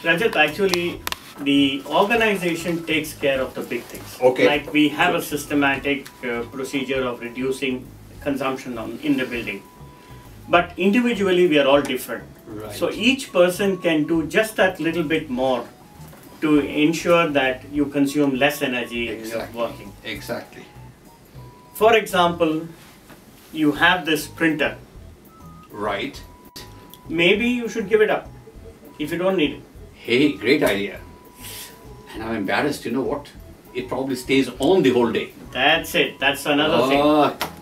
Rajat, actually, the organization takes care of the big things. Okay. Like we have a systematic procedure of reducing consumption in the building. But individually, we are all different. Right. So each person can do just that little bit more to ensure that you consume less energy when you're working. Exactly. For example, you have this printer. Right. Maybe you should give it up if you don't need it. Hey, great idea. And I'm embarrassed, you know what? It probably stays on the whole day. That's it. That's another thing.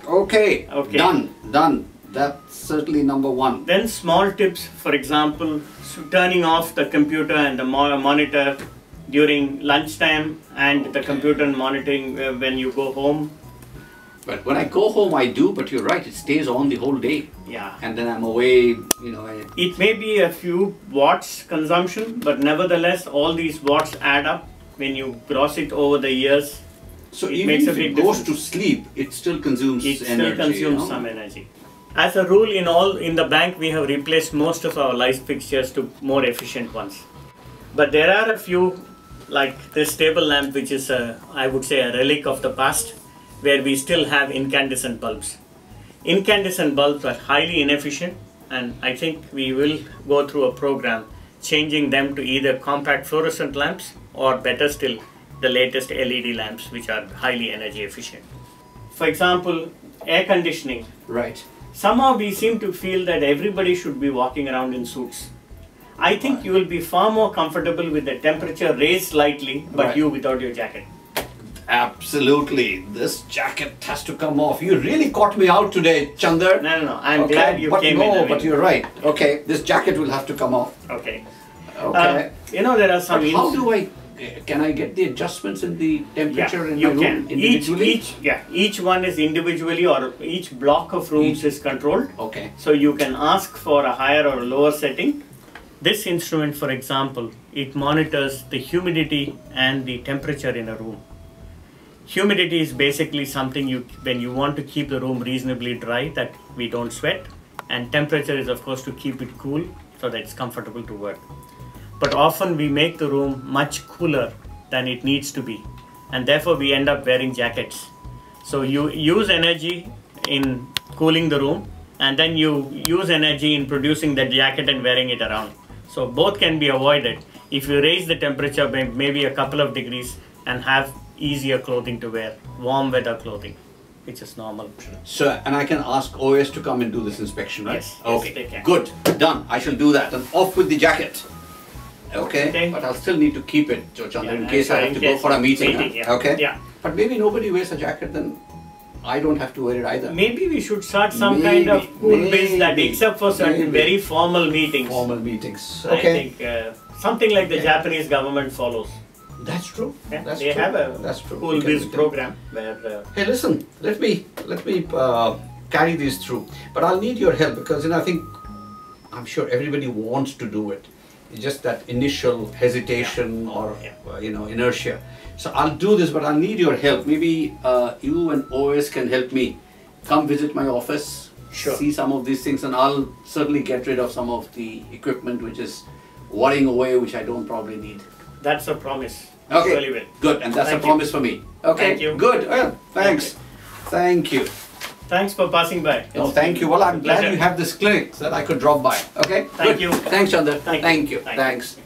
Okay. Okay. Done. That's certainly number one. Then small tips, for example, turning off the computer and the monitor during lunchtime and the computer monitoring when you go home. But when I go home, I do, but you're right, it stays on the whole day. Yeah. And then I'm away, you know. It may be a few watts consumption, but nevertheless, all these watts add up when you gross it over the years. So it even makes a if big it goes difference. to sleep, it still consumes It energy. still consumes some energy. As a rule, in the bank, we have replaced most of our light fixtures to more efficient ones. But there are a few, like this table lamp, which is I would say a relic of the past, where we still have incandescent bulbs. Incandescent bulbs are highly inefficient, and I think we will go through a program changing them to either compact fluorescent lamps or better still, the latest LED lamps, which are highly energy efficient. For example, air conditioning. Right. Somehow we seem to feel that everybody should be walking around in suits. I think you will be far more comfortable with the temperature raised slightly, but you without your jacket. Absolutely. This jacket has to come off. You really caught me out today, Chandar. No. I'm glad you came in. No, but you're right. Okay, this jacket will have to come off. Okay. Okay. There are some... But how do I... Can I get the adjustments in the temperature in my room individually? Each one is individually, or each block of rooms is controlled. Okay. So you can ask for a higher or a lower setting. This instrument, for example, it monitors the humidity and the temperature in a room. Humidity is basically something when you want to keep the room reasonably dry, that we don't sweat. And temperature is, of course, to keep it cool so that it's comfortable to work. But often we make the room much cooler than it needs to be, and therefore we end up wearing jackets. So you use energy in cooling the room, and then you use energy in producing the jacket and wearing it around. So both can be avoided if you raise the temperature by maybe a couple of degrees and have easier clothing to wear, warm weather clothing, which is normal. So, and I can ask OS to come and do this inspection, right? Yes, okay, they can. Good, done. I shall do that. And off with the jacket. Okay, but I'll still need to keep it, Chandra, in case I have to go for a meeting. Okay? Yeah. But maybe nobody wears a jacket, then I don't have to wear it either. Maybe we should start some kind of cool biz that, except for certain very formal meetings. Formal meetings. Okay. I think something like the Japanese government follows. That's true. Yeah, That's they true. have a That's true. cool biz program where. Hey, listen. Let me carry these through. But I'll need your help because I'm sure everybody wants to do it. It's just that initial hesitation or inertia. So I'll do this, but I'll need your help. Maybe you and OS can help me. Come visit my office. Sure. See some of these things, and I'll certainly get rid of some of the equipment which is worrying away, which I don't probably need. That's a promise. Okay. Really well. Good, and that's a promise for me. Okay. Thank you. Good. Well, thanks. Thank you. Thanks for passing by. No, thank you. Well, I'm glad you have this clinic so that I could drop by. Okay. Thank you. Thanks, Chandra. Thank you. Thank you. Thank you. Thanks.